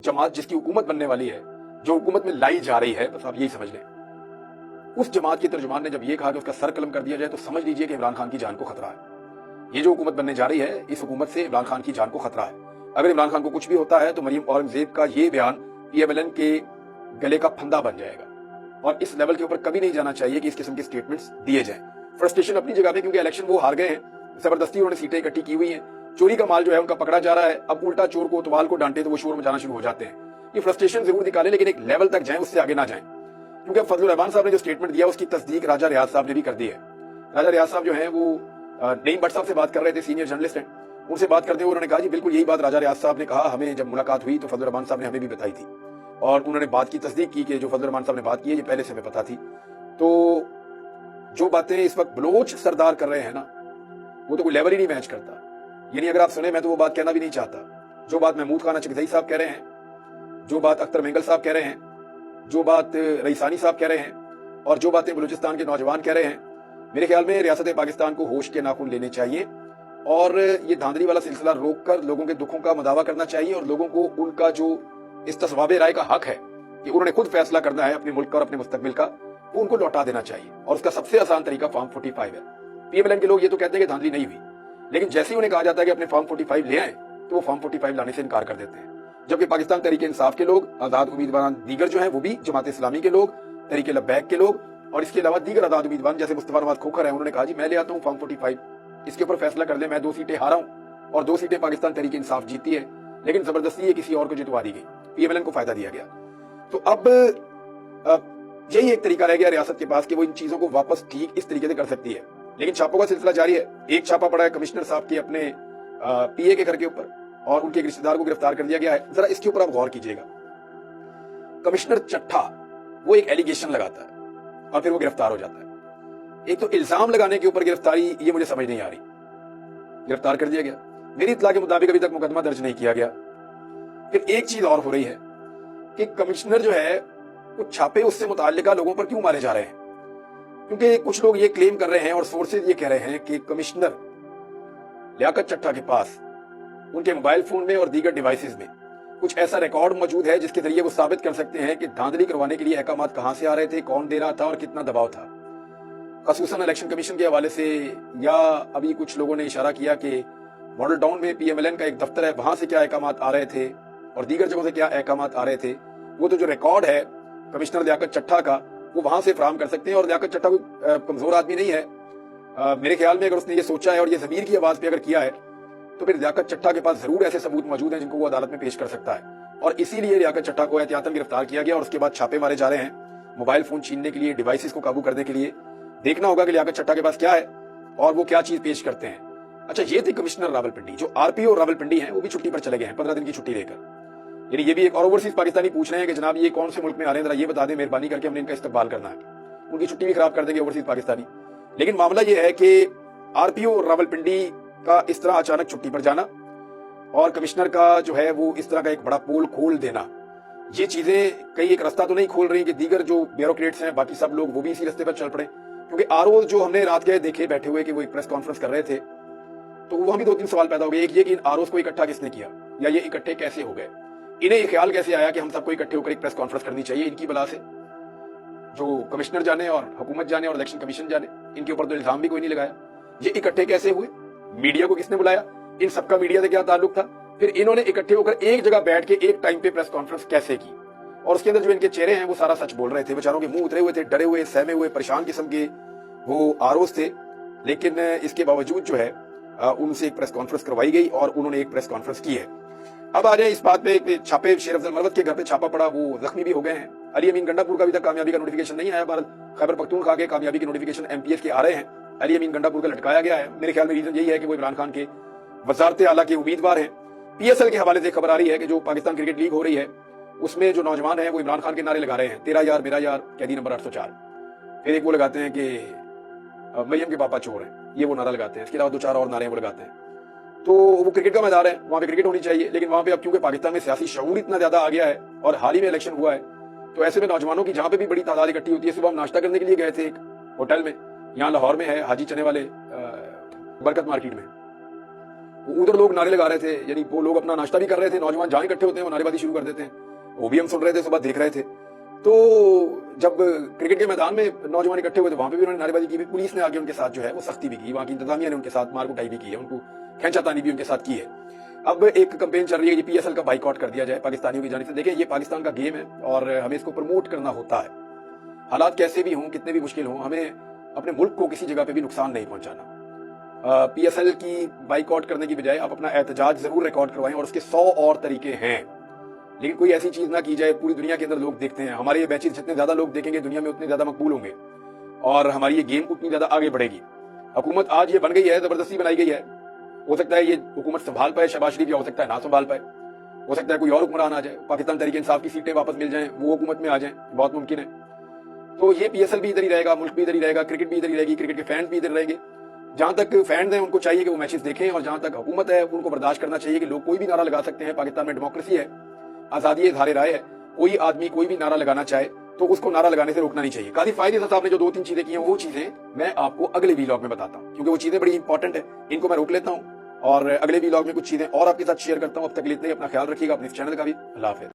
जमात जिसकी हुकूमत बनने वाली है, जो हुकूमत में लाई जा रही है, बस आप यही समझ लें, उस जमात के तर्जुमान ने जब ये कहा कि उसका सर कलम कर दिया जाए तो समझ लीजिए कि इमरान खान की जान को खतरा है। ये जो हुकूमत बनने जा रही है, इस हुकूमत से इमरान खान की जान को खतरा है। अगर इमरान खान को कुछ भी होता है तो मरीम औरंगजेब का ये बयान PMLN के गले का फंदा बन जाएगा और इस लेवल के ऊपर कभी नहीं जाना चाहिए कि इस किस्म के स्टेटमेंट्स दिए जाएं। फ्रस्ट्रेशन अपनी जगह पे, क्योंकि इलेक्शन वो हार गए हैं, जबरदस्ती उन्होंने सीटें इकट्ठी की हुई हैं, चोरी का माल जो है उनका पकड़ा जा रहा है, अब उल्टा चोर को उतवाल को डांटे तो वो शोर मचाना शुरू हो जाते हैं। ये फ्रस्ट्रेशन जरूर निकालें लेकिन एक लेवल तक जाएं, उससे आगे ना जाएं, क्योंकि अब फजलुर रहमान साहब ने जो स्टेटमेंट दिया उसकी तस्दीक राजा रियाज साहब ने भी कर दी है। राजा रियाज साहब जो है वो नईम भट्ट साहब से बात कर रहे थे, सीनियर जर्नलिस्ट हैं, उनसे बात करते हुए उन्होंने कहा जी बिल्कुल यही बात राजा रियाज साहब ने कहा, हमें जब मुलाकात हुई तो फजलुर रहमान साहब ने हमें भी बताई थी और उन्होंने बात की तस्दीक की कि जो फजलुर रहमान साहब ने बात की है ये पहले से हमें पता थी। तो जो बातें इस वक्त बलोच सरदार कर रहे हैं ना, वो तो कोई लेवल ही नहीं मैच करता। यानी अगर आप सुने, मैं तो वो बात कहना भी नहीं चाहता जो बात महमूद खान चकधई साहब कह रहे हैं, जो बात अख्तर मेंगल साहब कह रहे हैं, जो बात रईसानी साहब कह रहे हैं और जो बातें बलूचिस्तान के नौजवान कह रहे हैं, मेरे ख्याल में रियासत पाकिस्तान को होश के नाखून लेने चाहिए और ये धांधली वाला सिलसिला रोककर लोगों के दुखों का मदावा करना चाहिए और लोगों को उनका जो इस्तिस्वाबे राय का हक है कि उन्होंने खुद फैसला करना है अपने मुल्क का और अपने मुस्तकबिल का, वो उनको लौटा देना चाहिए। और उसका सबसे आसान तरीका फॉर्म 45 है। PMLN के लोग ये तो कहते हैं कि धांधली नहीं हुई, लेकिन जैसे ही उन्हें कहा जाता है कि अपने फॉर्म 45 ले आए तो वो फॉर्म 45 लाने से इनकार कर देते हैं। जबकि पाकिस्तान तहरीके इंसाफ के लोग, आजाद उम्मीदवार दीगर जो हैं वो भी, जमात इस्लामी के लोग, तहरीके लब्बैक के लोग और इसके अलावा दीगर आजाद उम्मीदवार जैसे मुस्तफा नवाज खोखर है, उन्होंने कहा जी मैं ले आता हूँ फॉर्म 45, इसके ऊपर फैसला कर ले, मैं 2 सीटें हारा हूँ और 2 सीटें पाकिस्तान तहरीके इंसाफ जीती है, लेकिन जबरदस्ती ये किसी और को जितवा दी गई, PMLN को फायदा दिया गया। तो अब यही एक तरीका रह गया रियासत के पास कि वो इन चीजों को वापस ठीक इस तरीके से कर सकती है। लेकिन छापों का सिलसिला जारी है। एक छापा पड़ा है कमिश्नर साहब के अपने PA के घर के ऊपर और उनके एक रिश्तेदार को गिरफ्तार कर दिया गया है। जरा इसके ऊपर आप गौर कीजिएगा। कमिश्नर चट्ठा वो एक एलिगेशन लगाता है और फिर वो गिरफ्तार हो जाता है। एक तो इल्जाम लगाने के ऊपर गिरफ्तारी, ये मुझे समझ नहीं आ रही। गिरफ्तार कर दिया गया, मेरी इत्तला के मुताबिक अभी तक मुकदमा दर्ज नहीं किया गया। फिर एक चीज और हो रही है कि कमिश्नर जो है कुछ छापे उससे मुताल्लिका लोगों पर क्यों मारे जा रहे हैं, क्योंकि कुछ लोग ये क्लेम कर रहे हैं और सोर्सेज ये कह रहे हैं कि कमिश्नर लियाकत चट्ठा के पास उनके मोबाइल फोन में और दीगर डिवाइसेस में कुछ ऐसा रिकॉर्ड मौजूद है जिसके जरिए वो साबित कर सकते हैं कि धांधली करवाने के लिए अहकामात कहां से आ रहे थे, कौन दे रहा था और कितना दबाव था। खसूसन इलेक्शन कमीशन के हवाले से, या अभी कुछ लोगों ने इशारा किया कि मॉडल टाउन में PMLN का एक दफ्तर है, वहां से क्या अहकामात आ रहे थे और दीगर जगहों से क्या अहकामात आ रहे थे, वो तो जो रिकॉर्ड है कमिश्नर लियाकत चट्ठा का वो वहां से फराहम कर सकते हैं। और लियाकत चट्ठा कोई कमजोर आदमी नहीं है। मेरे ख्याल में अगर उसने ये सोचा है और ये ज़मीर की आवाज पे अगर किया है तो फिर लियाकत चट्ठा के पास जरूर ऐसे सबूत मौजूद हैं जिनको वो अदालत में पेश कर सकता है। और इसीलिए लियाकत चट्ठा को एहतियातन गिरफ्तार किया गया और उसके बाद छापे मारे जा रहे हैं मोबाइल फोन छीनने के लिए, डिवाइसेस को काबू करने के लिए। देखना होगा कि लियाकत चट्ठा के पास क्या है और वो क्या चीज पेश करते हैं। अच्छा, ये थे कमिश्नर रावलपिंडी। जो RPO रावलपिंडी हैं वो भी छुट्टी पर चले गए हैं, 15 दिन की छुट्टी लेकर। यानी ये भी एक और ओवरसीज पाकिस्तानी पूछ रहे हैं कि जनाब ये कौन से मुल्क में आ रहे हैं, जरा ये बता दें मेहरबानी करके, हमने इनका इस्तकबाल करना है। उनकी छुट्टी भी खराब कर देंगे ओवरसीज पाकिस्तानी। लेकिन मामला ये है कि RPO रावलपिंडी का इस तरह अचानक छुट्टी पर जाना और कमिश्नर का जो है वो इस तरह का एक बड़ा पोल खोल देना, ये चीजें कहीं एक रास्ता तो नहीं खोल रही कि दीगर जो ब्यूरोक्रेट्स हैं, बाकी सब लोग वो भी इसी रास्ते पर चल पड़े। क्योंकि RO जो हमने रात गए देखे बैठे हुए कि वो एक प्रेस कॉन्फ्रेंस कर रहे थे, तो वहां भी 2-3 सवाल पैदा हो गए। एक ये कि इन ROs को इकट्ठा किसने किया या ये इकट्ठे कैसे हो गए, इन्हें ये ख्याल कैसे आया कि हम सबको इकट्ठे होकर एक प्रेस कॉन्फ्रेंस करनी चाहिए। इनकी बला से जो कमिश्नर जाने और हुकूमत जाने और इलेक्शन कमीशन जाने, इनके ऊपर तो इल्जाम भी कोई नहीं लगाया। ये इकट्ठे कैसे हुए, मीडिया को किसने बुलाया, इन सबका मीडिया से क्या ताल्लुक था, फिर इन्होंने इकट्ठे होकर एक जगह बैठ के एक टाइम पे प्रेस कॉन्फ्रेंस कैसे की। और उसके अंदर जो इनके चेहरे हैं वो सारा सच बोल रहे थे। बेचारों के मुंह उतरे हुए थे, डरे हुए, सहमे हुए, परेशान किस्म के वो ROs थे। लेकिन इसके बावजूद जो है उनसे एक प्रेस कॉन्फ्रेंस करवाई गई और उन्होंने एक प्रेस कॉन्फ्रेंस की है। अब आ जाए इस बात पे, छापे शेर अफजल मरवत के घर पे छापा पड़ा, वो जख्मी भी हो गए हैं। अली अमीन गंडापुर का अभी तक कामयाबी का नोटिफिकेशन नहीं आया। खैबर पख्तूनख्वा के कामयाबी के नोटिफिकेशन MPF के आ रहे हैं। अली अमीन गंडापुर का लटकाया गया है। मेरे ख्याल में रीजन यही है कि वो इमरान खान के वजारत आला के उम्मीदवार हैं। PSL के हवाले से खबर आ रही है कि जो पाकिस्तान क्रिकेट लीग हो रही है उसमें जो नौजवान है वो इमरान खान के नारे लगा रहे हैं, तेरा यार मेरा यार, कैदी नंबर 804। फिर एक वो लगाते हैं कि मरियम के पापा चोर हैं, ये वो नारा लगाते हैं। इसके अलावा 2-4 और नारे वो लगाते हैं। तो वो क्रिकेट का मैदान है, वहां पे क्रिकेट होनी चाहिए, लेकिन वहां पे अब क्योंकि पाकिस्तान में सियासी शऊर इतना ज्यादा आ गया है और हाल ही में इलेक्शन हुआ है, तो ऐसे में नौजवानों की जहां पे भी बड़ी तादाद इकट्ठी होती है। सुबह हम नाश्ता करने के लिए गए थे एक होटल में, यहाँ लाहौर में है, हाजी चने वाले बरकत मार्केट में। उधर लोग नारे लगा रहे थे, यानी वो लोग अपना नाश्ता भी कर रहे थे, नौजवान जहां इकट्ठे होते हैं वो नारेबाजी शुरू कर देते हैं। वो भी हम सुन रहे थे, सुबह देख रहे थे। तो जब क्रिकेट के मैदान में नौजवान इकट्ठे हुए तो वहां पे भी उन्होंने नारेबाजी की। पुलिस ने आगे उनके साथ जो है वो सख्ती भी की, वहां की इंतजामिया ने उनके साथ मार कुटाई भी की है, उनको खींचातानी भी उनके साथ की है। अब एक कैंपेन चल रही है कि पीएसएल का बाइकआउट कर दिया जाए पाकिस्तानियों की जानिब से। देखिए, ये पाकिस्तान का गेम है और हमें इसको प्रमोट करना होता है। हालात कैसे भी हों, कितने भी मुश्किल हों, हमें अपने मुल्क को किसी जगह पे भी नुकसान नहीं पहुंचाना। पीएसएल की बाइकआउट करने की बजाय आप अपना एहतजाज जरूर रिकॉर्ड करवाएं, और उसके 100 और तरीके हैं। लेकिन कोई ऐसी चीज ना की जाए, पूरी दुनिया के अंदर लोग देखते हैं, हमारे ये मैचेस जितने ज्यादा लोग देखेंगे दुनिया में उतने ज्यादा मकबूल होंगे और हमारी ये गेम उतनी ज्यादा आगे बढ़ेगी। हुकूमत आज ये बन गई है, जबरदस्ती बनाई गई है। हो सकता है ये हुकूमत संभाल पाए शहबाज शरीफ, या हो सकता है ना संभाल पाए, हो सकता है कोई और हुक्मरान आ जाए, पाकिस्तान तहरीक इंसाफ की सीटें वापस मिल जाएं, वो हुकूमत में आ जाएं, बहुत मुमकिन है। तो ये पीएसएल भी इधर ही रहेगा, मुल्क भी इधर ही रहेगा, क्रिकेट भी इधर ही रहेगी, क्रिकेट के फैंस भी इधर रहेंगे। जहां तक फैंस हैं उनको चाहिए कि वो मैचेस देखें, और जहां तक हुकूमत है उनको बर्दाश्त करना चाहिए कि लोग कोई भी नारा लगा सकते हैं। पाकिस्तान में डेमोक्रेसी है, आजादी इज़हार राय है, कोई आदमी कोई भी नारा लगाना चाहे तो उसको नारा लगाने से रोकना नहीं चाहिए। काजी फायदे साहब ने जो 2-3 चीजें की हैं, वो चीजें मैं आपको अगले वीलॉग में बताता हूं, क्योंकि वो चीजें बड़ी इंपॉर्टेंट है। इनको मैं रोक लेता हूं और अगले वीलॉग में कुछ चीजें और आपके साथ शेयर करता हूं। अब तक के लिए इतना ही, अपना ख्याल रखिएगा, अपने इस चैनल का भी। अल्लाह हाफिज़।